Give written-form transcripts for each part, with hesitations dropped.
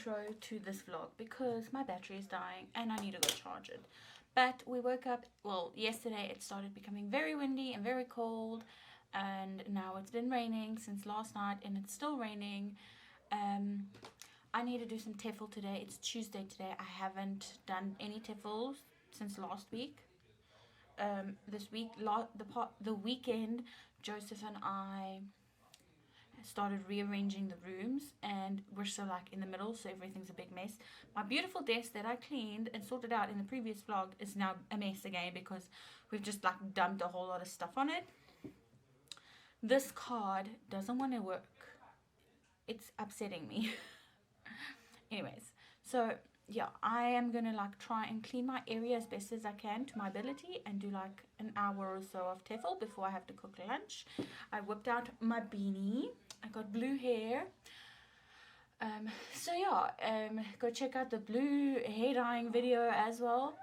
intro to this vlog because my battery is dying and I need to go charge it. But we woke up, well, yesterday it started becoming very windy and very cold, and now it's been raining since last night and it's still raining. I need to do some TEFL today. It's Tuesday today. I haven't done any TEFLs since last week. This week, the weekend, Joseph and I started rearranging the rooms, and we're still like in the middle, so everything's a big mess. My beautiful desk that I cleaned and sorted out in the previous vlog is now a mess again because we've just like dumped a whole lot of stuff on it. This card doesn't want to work. It's upsetting me. Anyways, so yeah, I am gonna like try and clean my area as best as I can to my ability and do like an hour or so of TEFL before I have to cook lunch. I whipped out my beanie. I got blue hair. So yeah, go check out the blue hair dyeing video as well.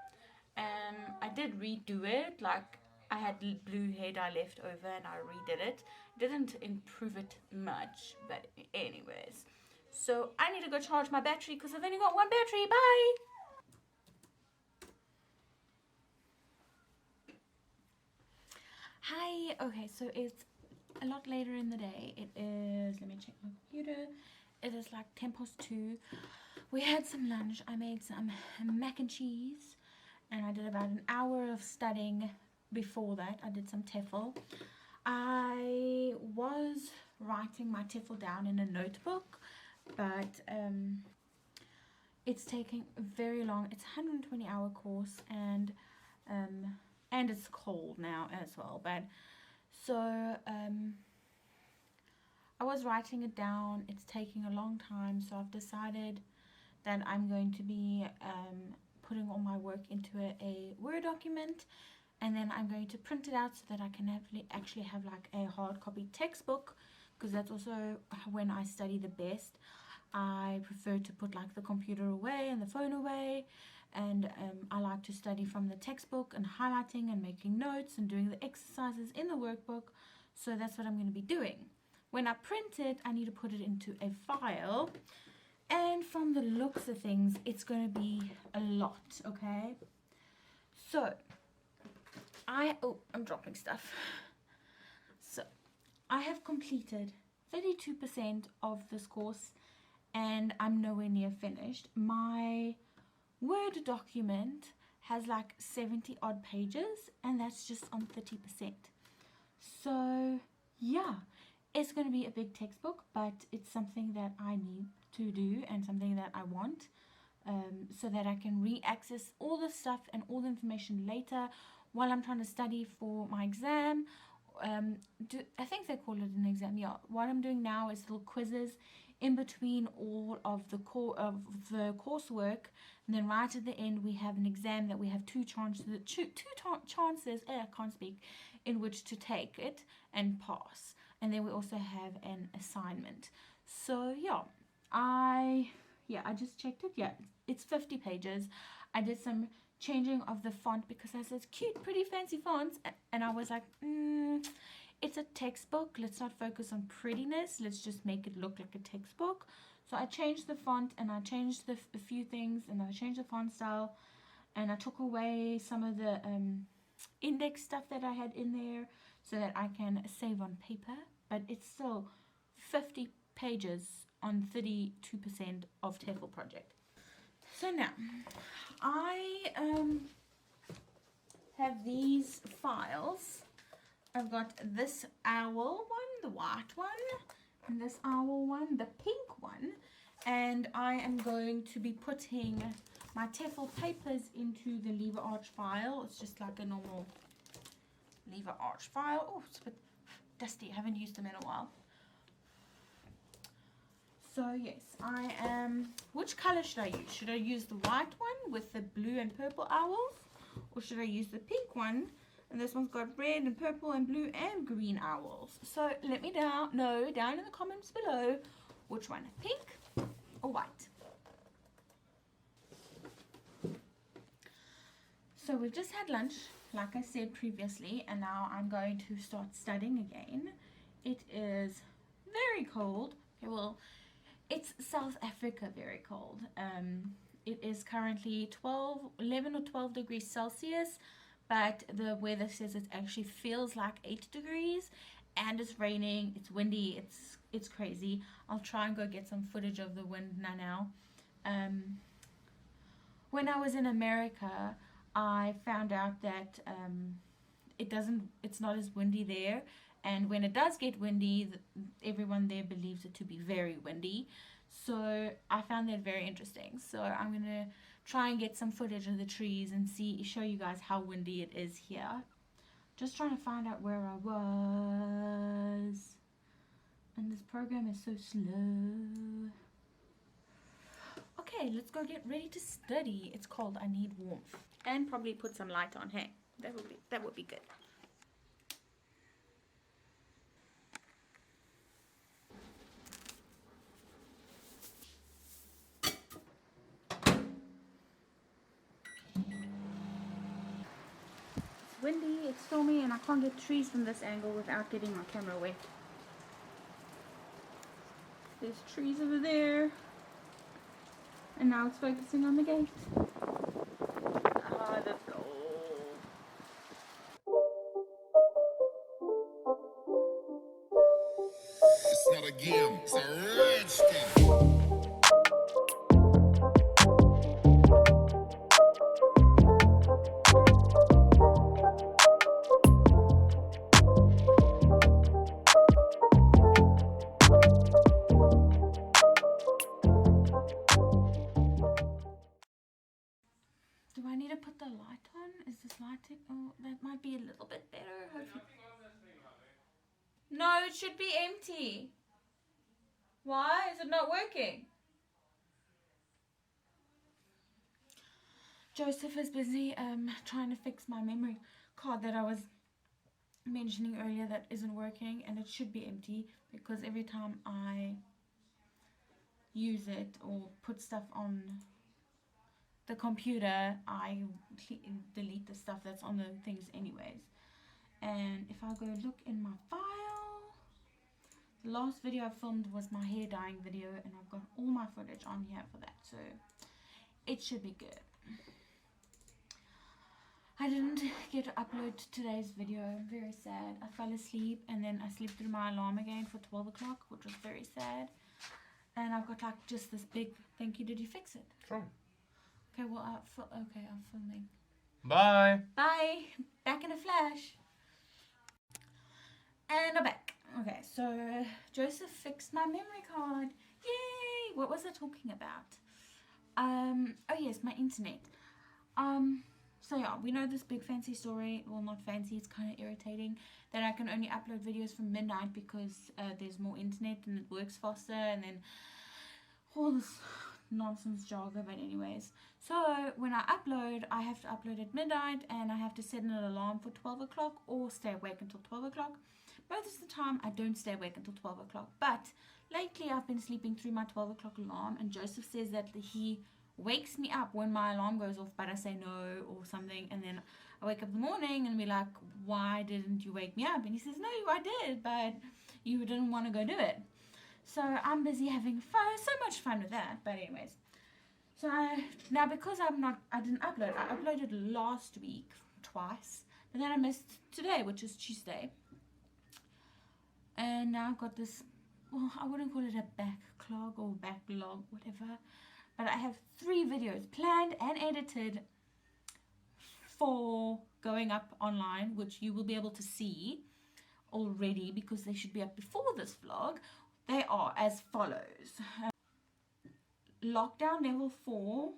I did redo it. Like, I had blue hair dye left over and I redid it. Didn't improve it much, but anyways. So I need to go charge my battery because I've only got one battery. Bye! Hi! Okay, so it's a lot later in the day. It is, let me check my computer. It is like 2:10. We had some lunch. I made some mac and cheese. And I did about an hour of studying before that. I did some TEFL. I was writing my TEFL down in a notebook, but it's taking very long. It's a 120-hour course, and it's cold now as well. But so I was writing it down. It's taking a long time, so I've decided that I'm going to be putting all my work into a Word document, and then I'm going to print it out so that I can actually have like a hard copy textbook, because that's also when I study the best. I prefer to put like the computer away and the phone away, and I like to study from the textbook and highlighting and making notes and doing the exercises in the workbook. So that's what I'm going to be doing. When I print it, I need to put it into a file, and from the looks of things, it's going to be a lot, okay? So I'm dropping stuff. So I have completed 32% of this course, and I'm nowhere near finished. My Word document has like 70 odd pages, and that's just on 30%. So yeah, it's going to be a big textbook, but it's something that I need to do and something that I want, so that I can re-access all the stuff and all the information later while I'm trying to study for my exam. I think they call it an exam. Yeah, what I'm doing now is little quizzes in between all of the coursework, and then right at the end we have an exam that we have two chances, I can't speak, in which to take it and pass, and then we also have an assignment. So yeah, I just checked it. Yeah, it's 50 pages. I did some changing of the font because I said cute, pretty, fancy fonts, and I was like, it's a textbook. Let's not focus on prettiness. Let's just make it look like a textbook. So I changed the font, and I changed a few things, and I changed the font style, and I took away some of the index stuff that I had in there so that I can save on paper. But it's still 50 pages on 32% of TEFL project. So now I have these files. I've got this owl one, the white one, and this owl one, the pink one, and I am going to be putting my TEFL papers into the lever arch file. It's just like a normal lever arch file. Oh, it's a bit dusty. I haven't used them in a while. So yes, I am. Which color should I use? Should I use the white one with the blue and purple owls, or should I use the pink one? And this one's got red and purple and blue and green owls. So let me know down in the comments below which one, pink or white. So we've just had lunch, like I said previously, and now I'm going to start studying again. It is very cold. Okay, well, It's South Africa, very cold. It is currently 11 or 12 degrees Celsius, but the weather says it actually feels like 8 degrees, and it's raining, it's windy, it's crazy. I'll try and go get some footage of the wind now. When I was in America, I found out that it's not as windy there, and when it does get windy, everyone there believes it to be very windy. So I found that very interesting. So I'm gonna try and get some footage of the trees and show you guys how windy it is here. Just trying to find out where I was, and this program is so slow. Okay, let's go get ready to study. It's cold. I need warmth, and probably put some light on. Hey, that would be good. It's windy, it's stormy, and I can't get trees from this angle without getting my camera wet. There's trees over there. And now it's focusing on the gate. Ah, let's go. It's not a game, it's a rich thing. Do I need to put the light on? Is this lighting? Oh, that might be a little bit better. Hopefully. No, it should be empty. Why? Is it not working? Joseph is busy trying to fix my memory card that I was mentioning earlier that isn't working, and it should be empty because every time I use it or put stuff on the computer, I delete the stuff that's on the things anyways. And if I go look in my file, the last video I filmed was my hair dyeing video, and I've got all my footage on here for that, so it should be good. I didn't get to upload today's video. I'm very sad. I fell asleep, and then I slept through my alarm again for 12 o'clock, which was very sad. And I've got like just this big thank you. Did you fix it? Sure. Okay, well, I'm filming. Bye. Bye. Back in a flash. And I'm back. Okay, so Joseph fixed my memory card. Yay! What was I talking about? Oh yes, my internet. So yeah, we know this big fancy story. Well, not fancy, it's kind of irritating that I can only upload videos from midnight because there's more internet and it works faster, and then all this nonsense jargon. But anyways, so when I upload, I have to upload at midnight, and I have to set an alarm for 12 o'clock or stay awake until 12 o'clock. Most of the time, I don't stay awake until 12 o'clock, but lately I've been sleeping through my 12 o'clock alarm, and Joseph says that he wakes me up when my alarm goes off, but I say no or something, and then I wake up in the morning and be like, why didn't you wake me up? And he says, no, I did, but you didn't want to go do it. So I'm busy having fun, so much fun with that. But anyways, so now because I didn't upload, I uploaded last week twice, but then I missed today, which is Tuesday. And now I've got this, well, I wouldn't call it a backlog or backlog, whatever. But I have 3 videos planned and edited for going up online, which you will be able to see already because they should be up before this vlog. They are as follows. Lockdown level 4.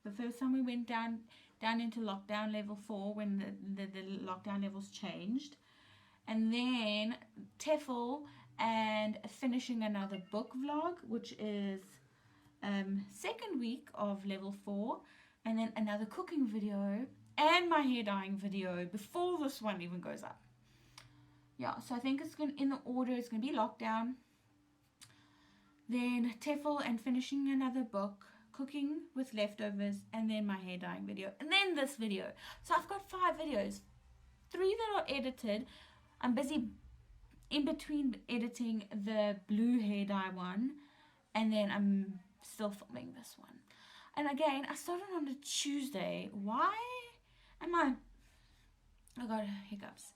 The first time we went down into lockdown level 4 when the lockdown levels changed. And then TEFL and finishing another book vlog, which is second week of level 4, and then another cooking video and my hair dyeing video before this one even goes up. Yeah, so I think it's going in the order. It's going to be lockdown, then TEFL and finishing another book, cooking with leftovers, and then my hair dyeing video, and then this video. So I've got 5 videos, 3 that are edited. I'm busy in between editing the blue hair dye one And then I'm still filming this one. And again, I started on a Tuesday. Why am I got hiccups.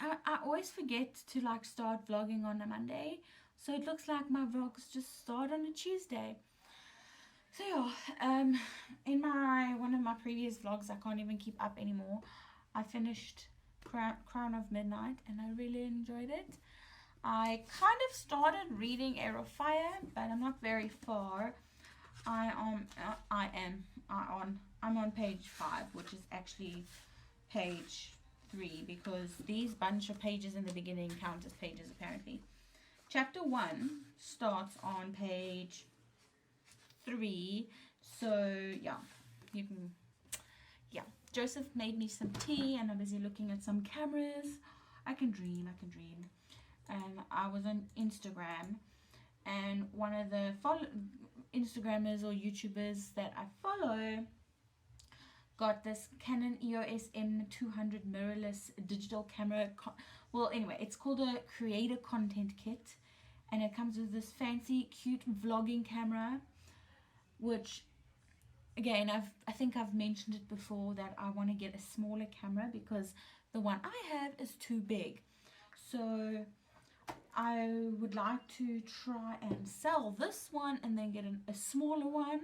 I always forget to like start vlogging on a Monday. So it looks like my vlogs just start on a Tuesday. So yeah, in one of my previous vlogs, I can't even keep up anymore. I finished Crown of Midnight and I really enjoyed it. I kind of started reading Air of Fire, but I'm not very far. I'm on page 5, which is actually page 3, because these bunch of pages in the beginning count as pages apparently. Chapter 1 starts on page 3, so yeah, you can, yeah. Joseph made me some tea and I'm busy looking at some cameras. I can dream. And I was on Instagram, and one of the Instagrammers or YouTubers that I follow got this Canon EOS M200 mirrorless digital camera. Well, anyway, it's called a creator content kit, and it comes with this fancy, cute vlogging camera, which, again, I think I've mentioned it before that I want to get a smaller camera because the one I have is too big. So I would like to try and sell this one and then get a smaller one.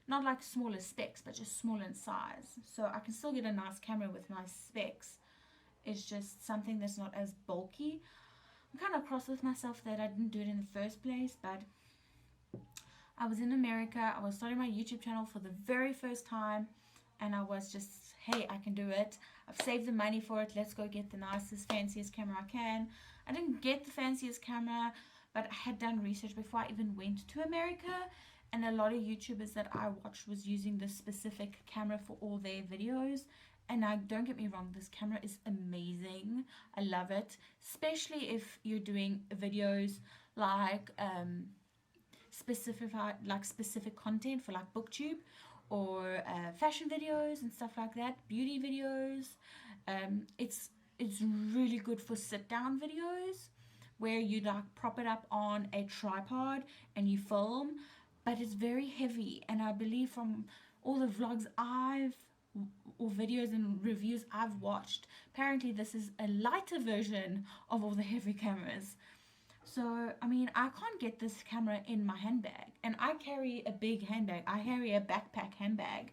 Not like smaller specs, but just smaller in size. So I can still get a nice camera with nice specs. It's just something that's not as bulky. I'm kind of cross with myself that I didn't do it in the first place, but I was in America. I was starting my YouTube channel for the very first time, and I was just, hey, I can do it. I've saved the money for it. Let's go get the nicest, fanciest camera I can. I didn't get the fanciest camera, but I had done research before I even went to America, and a lot of YouTubers that I watched was using this specific camera for all their videos. And now, don't get me wrong, this camera is amazing. I love it, especially if you're doing videos like specific content for like booktube or fashion videos and stuff like that, beauty videos. It's really good for sit down videos where you like prop it up on a tripod and you film, but it's very heavy. And I believe from all the vlogs or videos and reviews I've watched, apparently this is a lighter version of all the heavy cameras. So, I mean, I can't get this camera in my handbag. And I carry a big handbag. I carry a backpack handbag.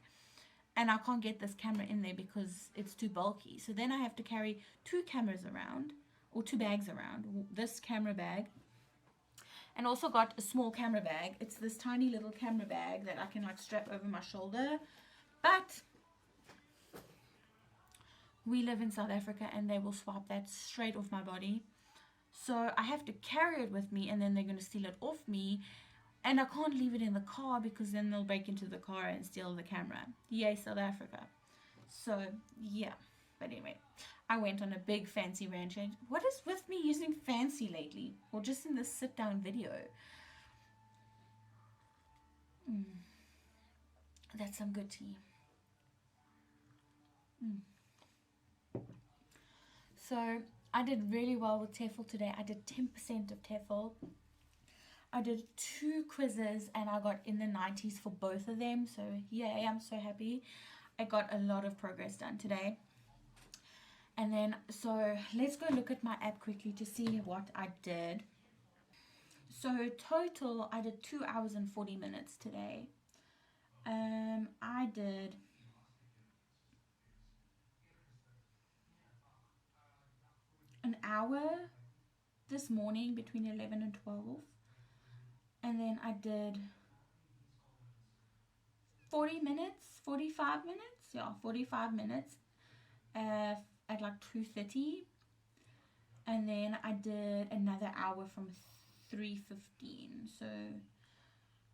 And I can't get this camera in there because it's too bulky. So then I have to carry 2 cameras around, or 2 bags around. This camera bag. And also got a small camera bag. It's this tiny little camera bag that I can like strap over my shoulder. But we live in South Africa and they will swap that straight off my body. So I have to carry it with me, and then they're going to steal it off me. And I can't leave it in the car because then they'll break into the car and steal the camera. Yay, South Africa. So, yeah. But anyway, I went on a big fancy ranch. What is with me using fancy lately? Or just in this sit-down video? That's some good tea. So, I did really well with TEFL today. I did 10% of TEFL. I did 2 quizzes and I got in the 90s for both of them. So, yay, I'm so happy. I got a lot of progress done today. And then, so let's go look at my app quickly to see what I did. So, total, I did 2 hours and 40 minutes today. I did an hour this morning between 11 and 12. And then I did 45 minutes at like 2:30. And then I did another hour from 3:15. So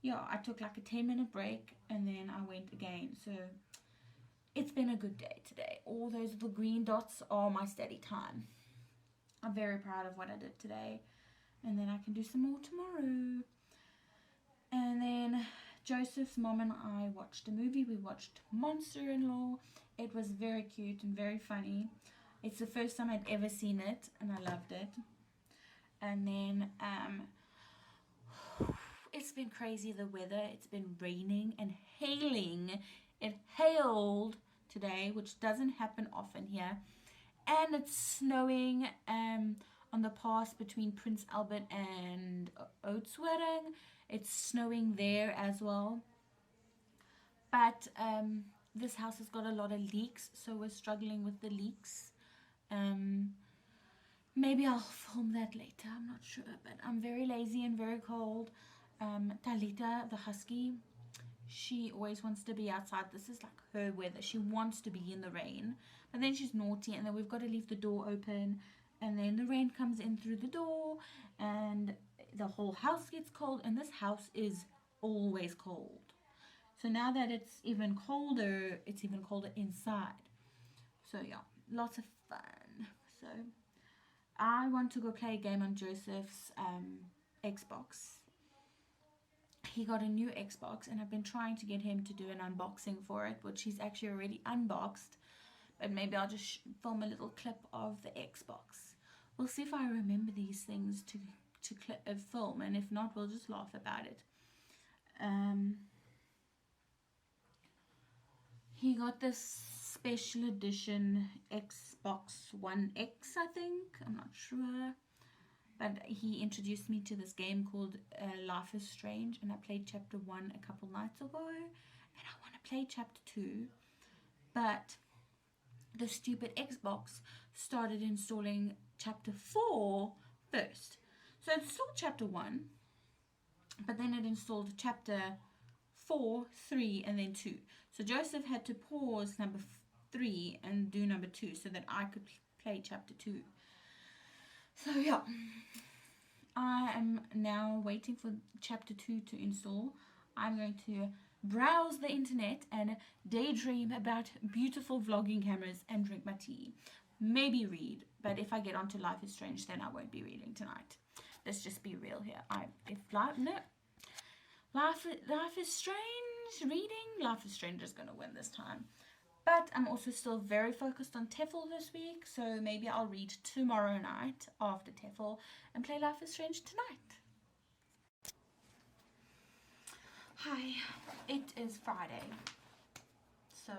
yeah, I took like a 10-minute break and then I went again. So it's been a good day today. All those little green dots are my study time. I'm very proud of what I did today. And then I can do some more tomorrow. And then Joseph's mom and I watched a movie. We watched Monster-in-Law. It was very cute and very funny. It's the first time I'd ever seen it, and I loved it. And then it's been crazy, the weather. It's been raining and hailing. It hailed today, which doesn't happen often here. And it's snowing on the pass between Prince Albert and Oudtshoorn. It's snowing there as well. But this house has got a lot of leaks, so we're struggling with the leaks. Maybe I'll film that later, I'm not sure, but I'm very lazy and very cold. Talita, the husky, she always wants to be outside. This is like her weather. She wants to be in the rain, but then she's naughty, and then we've got to leave the door open, and then the rain comes in through the door, and the whole house gets cold, and this house is always cold. So now that it's even colder inside. So yeah, lots of fun. So I want to go play a game on Joseph's Xbox. He got a new Xbox, and I've been trying to get him to do an unboxing for it, which he's actually already unboxed. But maybe I'll just film a little clip of the Xbox. We'll see if I remember these things to film, and if not, we'll just laugh about it. He got this special edition Xbox One X, I think. I'm not sure. But he introduced me to this game called Life is Strange, and I played chapter 1 a couple nights ago, and I want to play chapter 2, but the stupid Xbox started installing chapter 4 first. So it installed chapter 1, but then it installed chapter 4, 3, and then 2. So Joseph had to pause number 3 and do number 2 so that I could play chapter 2. So yeah, I am now waiting for chapter 2 to install. I'm going to browse the internet and daydream about beautiful vlogging cameras and drink my tea. Maybe read, but if I get onto Life is Strange, then I won't be reading tonight. Let's just be real here. Life is Strange, reading, Life is Strange is going to win this time. But I'm also still very focused on TEFL this week, so maybe I'll read tomorrow night after TEFL and play Life is Strange tonight. Hi, it is Friday, so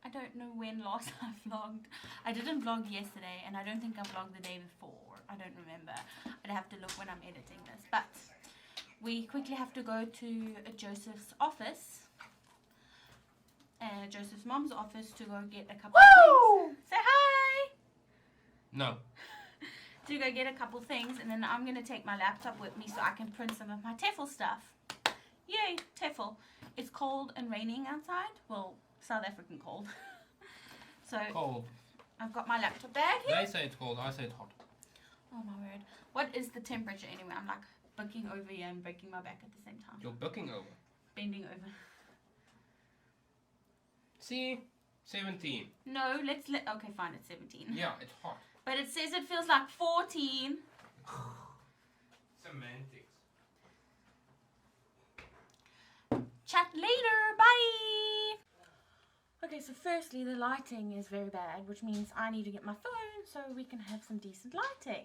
I don't know when last I vlogged. I didn't vlog yesterday, and I don't think I vlogged the day before. I don't remember. I'd have to look when I'm editing this, but we quickly have to go to Joseph's office. Joseph's mom's office to go get a couple of things. Say hi! No. To go get a couple things, and then I'm going to take my laptop with me so I can print some of my TEFL stuff. Yay, TEFL. It's cold and raining outside. Well, South African cold. So Cold. I've got my laptop bag here. They say it's cold, I say it's hot. Oh my word. What is the temperature anyway? I'm like booking over here and breaking my back at the same time. You're booking over. Bending over. See? 17. No, okay, fine, it's 17. Yeah, it's hot. But it says it feels like 14. Semantics. Chat later, bye! Okay, so firstly, the lighting is very bad, which means I need to get my phone so we can have some decent lighting.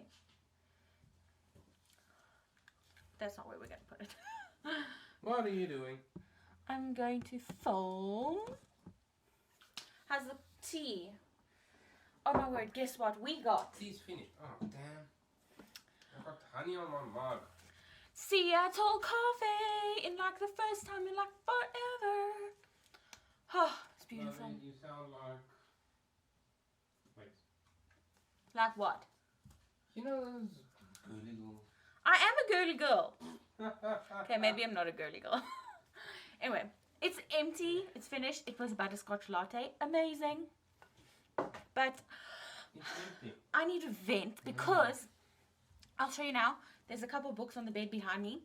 That's not where we're going to put it. What are you doing? I'm going to film. How's the tea? Oh my word, guess what we got? Tea's finished. Oh, damn. I got honey on my mug. Seattle coffee in like the first time in like forever. Oh, it's beautiful. Well, you sound like... Wait. Like what? You know those girly little... I am a girly girl. Okay, maybe I'm not a girly girl. Anyway, it's empty. It's finished. It was a butterscotch latte. Amazing. But It's empty. I need to vent because I'll show you now. There's a couple books on the bed behind me.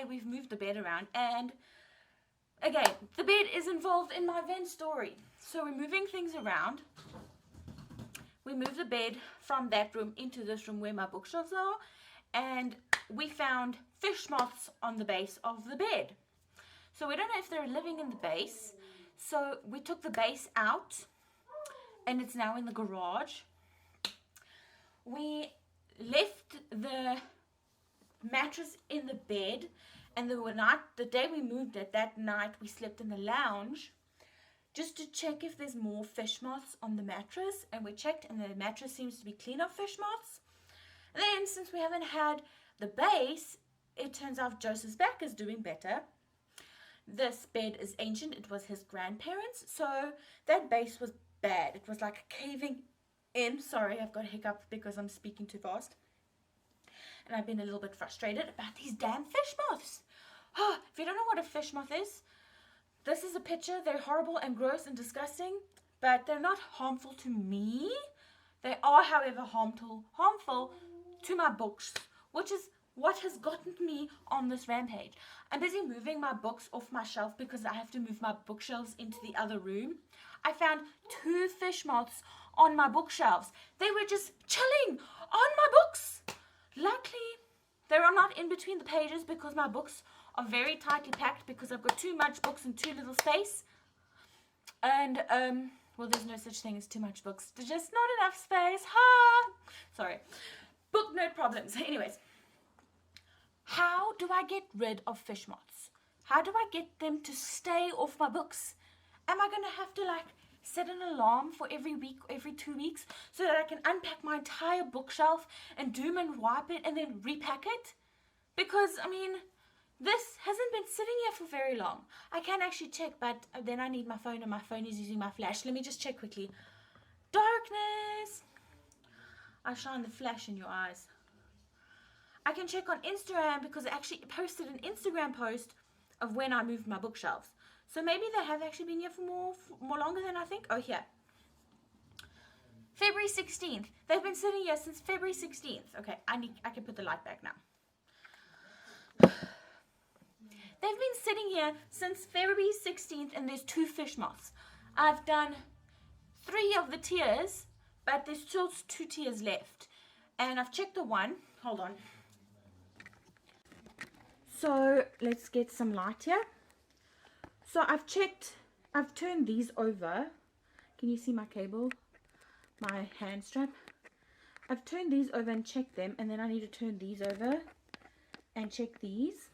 We've moved the bed around, and again, the bed is involved in my vent story. So we're moving things around. We moved the bed from that room into this room where my bookshelves are, and we found fish moths on the base of the bed. So we don't know if they're living in the base. So we took the base out, and it's now in the garage. We left the mattress in the bed, and the day we moved it, that night we slept in the lounge just to check if there's more fish moths on the mattress, and we checked and the mattress seems to be clean of fish moths. And then since we haven't had the base, it turns out Joseph's back is doing better. This bed is ancient. It was his grandparents, so that base was bad. It was like caving in. Sorry, I've got a hiccup because I'm speaking too fast. And I've been a little bit frustrated about these damn fish moths. Oh, if you don't know what a fish moth is, this is a picture. They're horrible and gross and disgusting, but they're not harmful to me. They are, however, harmful to my books, which is what has gotten me on this rampage. I'm busy moving my books off my shelf because I have to move my bookshelves into the other room. I found 2 fish moths on my bookshelves. They were just chilling on my books. Luckily, they are not in between the pages because my books are very tightly packed because I've got too much books and too little space. And, well, there's no such thing as too much books. There's just not enough space. Ha! Sorry. Book note problems. Anyways. How do I get rid of fish moths? How do I get them to stay off my books? Am I going to have to, like, set an alarm for every week, every 2 weeks, so that I can unpack my entire bookshelf and doom and wipe it and then repack it? Because, I mean, this hasn't been sitting here for very long. I can actually check, but then I need my phone, and my phone is using my flash. Let me just check quickly. Darkness! I shine the flash in your eyes. I can check on Instagram because I actually posted an Instagram post of when I moved my bookshelves. So maybe they have actually been here for more longer than I think. Oh, here. February 16th. They've been sitting here since February 16th. Okay, I can put the light back now. They've been sitting here since February 16th, and there's 2 fish moths. I've done 3 of the tiers, but there's still 2 tiers left. And I've checked the one. Hold on. So let's get some light here. So I've turned these over. Can you see my cable? My hand strap. I've turned these over and checked them, and then I need to turn these over and check these.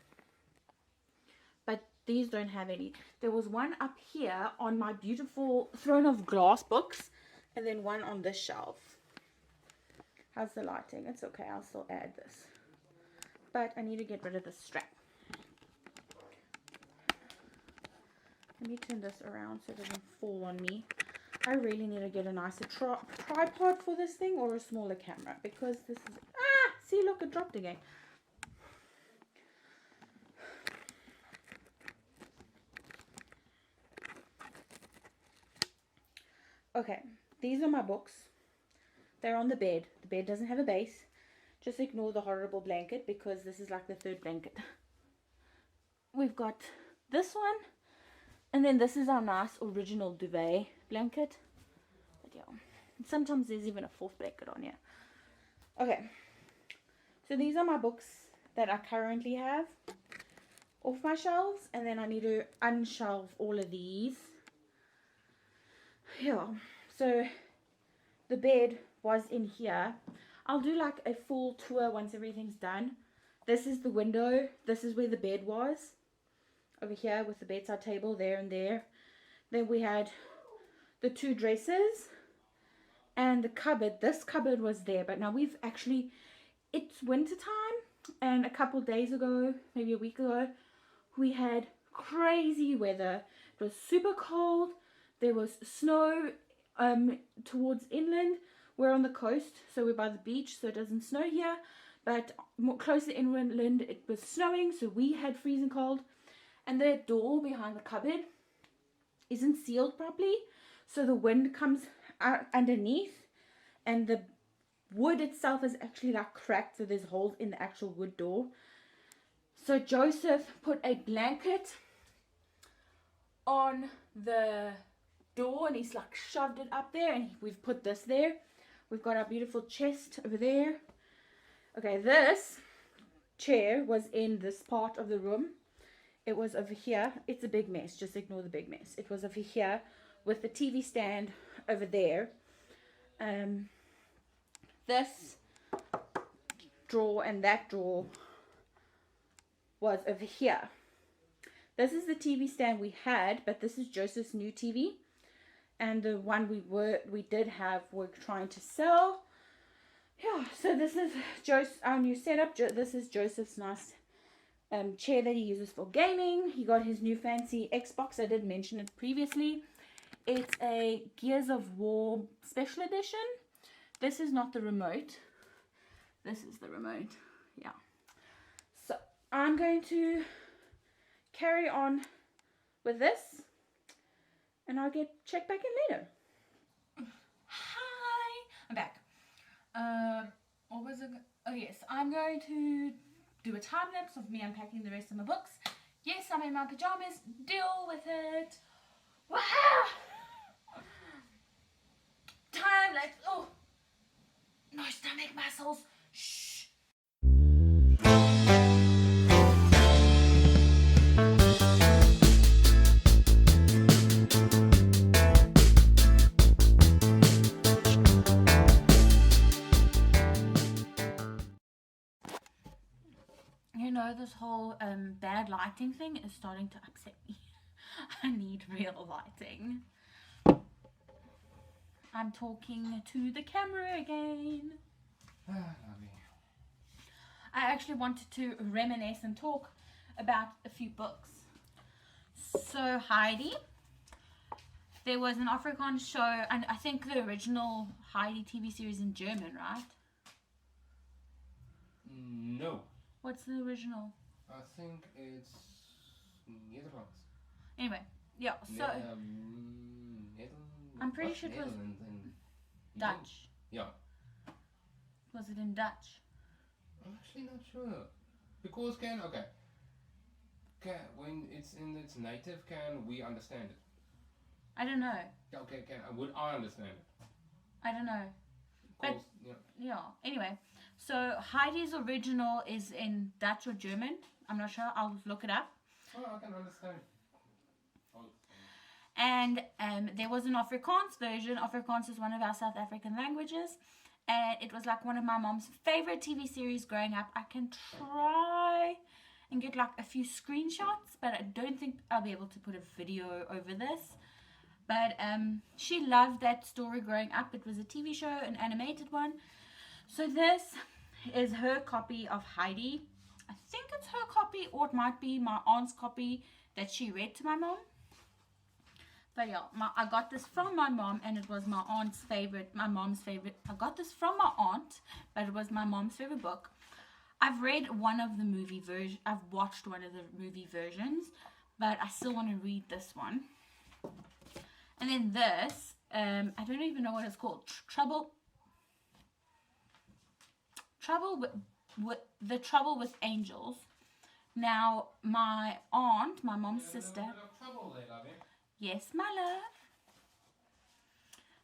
But these don't have any. There was one up here on my beautiful throne of glass books, and then one on this shelf. How's the lighting? It's okay, I'll still add this. But I need to get rid of the strap. Let me turn this around so it doesn't fall on me. I really need to get a nicer tripod for this thing, or a smaller camera, because this is... Ah! See, look, it dropped again. Okay, these are my books. They're on the bed. The bed doesn't have a base. Just ignore the horrible blanket because this is like the 3rd blanket. We've got this one. And then this is our nice original duvet blanket. But yeah, sometimes there's even a 4th blanket on here. Okay. So these are my books that I currently have off my shelves. And then I need to unshelve all of these. Yeah. So the bed was in here. I'll do like a full tour once everything's done. This is the window. This is where the bed was. Over here with the bedside table there and there. Then we had the 2 dressers and the cupboard. This cupboard was there, but now we've actually, it's winter time, and a couple days ago, maybe a week ago, we had crazy weather. It was super cold. There was snow towards inland. We're on the coast, so we're by the beach, so it doesn't snow here. But more closer inland, it was snowing, so we had freezing cold. And the door behind the cupboard isn't sealed properly, so the wind comes out underneath, and the wood itself is actually like cracked, so there's holes in the actual wood door. So Joseph put a blanket on the door, and he's like shoved it up there, and we've put this there. We've got our beautiful chest over there. Okay, this chair was in this part of the room. It was over here. It's a big mess. Just ignore the big mess. It was over here with the TV stand over there. This drawer and that drawer was over here. This is the TV stand we had, but this is Joseph's new TV. And the one we did have, we're trying to sell. Yeah, so this is our new setup. This is Joseph's nice chair that he uses for gaming. He got his new fancy Xbox. I did mention it previously. It's a Gears of War special edition. This is not the remote. This is the remote. Yeah. So I'm going to carry on with this, and I'll check back in later. Hi, I'm back. What was it? Oh yes, I'm going to do a time lapse of me unpacking the rest of my books. Yes, I'm in my pajamas. Deal with it. Wow! Time lapse. Oh, no stomach muscles. Shh. You know, this whole bad lighting thing is starting to upset me. I need real lighting. I'm talking to the camera again. I actually wanted to reminisce and talk about a few books. So Heidi, there was an Afrikaans show, and I think the original Heidi TV series in German, right? No. What's the original? I think it's Netherlands. Anyway, yeah, so I'm pretty sure it was Dutch. Yeah. Was it in Dutch? I'm actually not sure. Because when it's in its native, can we understand it? I don't know. Okay, would I understand it? I don't know. But, yeah. Yeah, anyway. So Heidi's original is in Dutch or German. I'm not sure. I'll look it up. Oh, I can understand. And there was an Afrikaans version. Afrikaans is one of our South African languages. And it was like one of my mom's favorite TV series growing up. I can try and get like a few screenshots, but I don't think I'll be able to put a video over this. But she loved that story growing up. It was a TV show, an animated one. So this is her copy of Heidi. I think it's her copy, or it might be my aunt's copy that she read to my mom. But yeah, I got this from my mom, and it was my aunt's favorite, my mom's favorite. I got this from my aunt, but it was my mom's favorite book. I've read one of the movie version. I've watched one of the movie versions, but I still want to read this one. And then this, I don't even know what it's called. Trouble with Angels. Now, my aunt, my mom's sister. Yes, my love.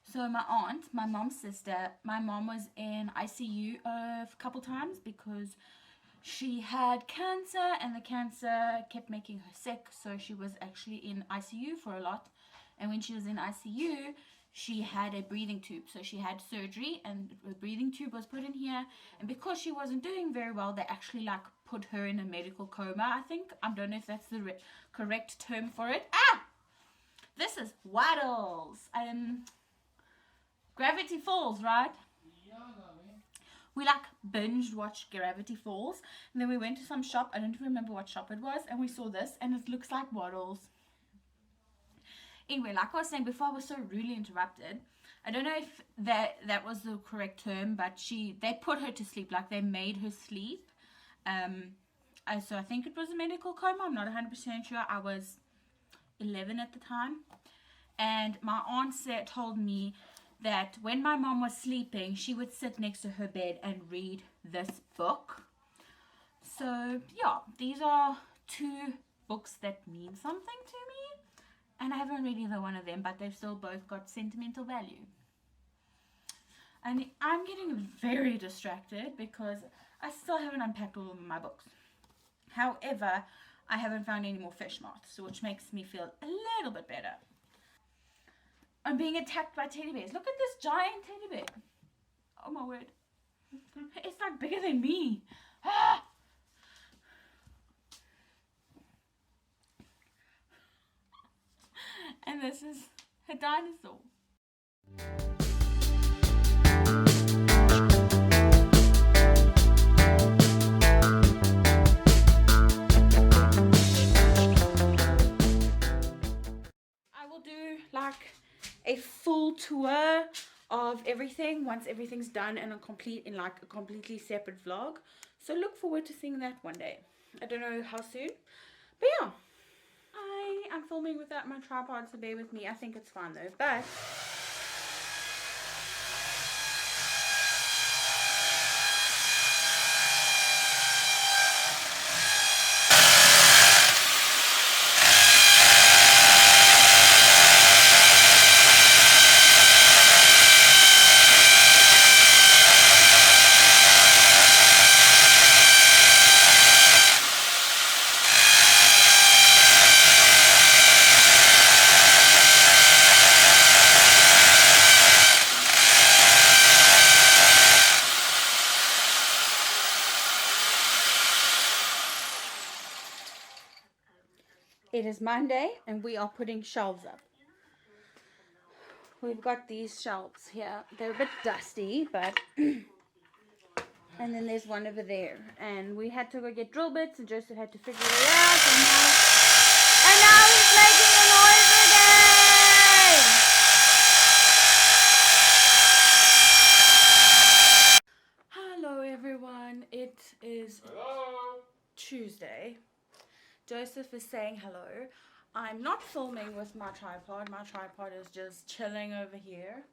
So my aunt, my mom's sister, my mom was in ICU a couple times because she had cancer, and the cancer kept making her sick. So she was actually in ICU for a lot. And when she was in ICU, she had a breathing tube. So she had surgery, and the breathing tube was put in here. And because she wasn't doing very well, they actually like put her in a medical coma, I think. I don't know if that's the correct term for it. Ah! This is Waddles. Gravity Falls, right? Yeah, lovely. We like binge watched Gravity Falls. And then we went to some shop. I don't remember what shop it was. And we saw this, and it looks like Waddles. Anyway, like I was saying before, I was so rudely interrupted. I don't know if that was the correct term, but they put her to sleep, like they made her sleep. So I think it was a medical coma. I'm not 100% sure. I was 11 at the time. And my aunt told me that when my mom was sleeping, she would sit next to her bed and read this book. So yeah, these are two books that mean something to me. And I haven't read either one of them, but they've still both got sentimental value. And I'm getting very distracted because I still haven't unpacked all of my books. However, I haven't found any more fish moths, which makes me feel a little bit better. I'm being attacked by teddy bears. Look at this giant teddy bear. Oh my word. It's like bigger than me. Ah! this is a dinosaur. I will do like a full tour of everything once everything's done and in like a completely separate vlog. So look forward to seeing that one day. I don't know how soon, but yeah. I am filming without my tripod, so bear with me. I think it's fine though, but it is Monday and we are putting shelves up. We've got these shelves here. They're a bit dusty, but and then there's one over there. And we had to go get drill bits and Joseph had to figure it out. And now he's making a noise again! Hello everyone. It is Tuesday. Joseph is saying hello. I'm not filming with my tripod. My tripod is just chilling over here.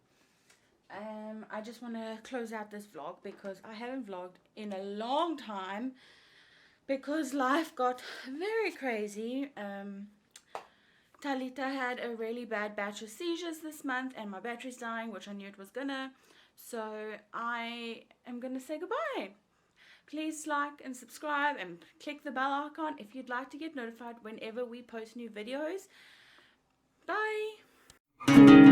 I just want to close out this vlog because I haven't vlogged in a long time because life got very crazy. Talita had a really bad batch of seizures this month and my battery's dying, which I knew it was gonna. So I am gonna say goodbye. Please like and subscribe and click the bell icon if you'd like to get notified whenever we post new videos. Bye!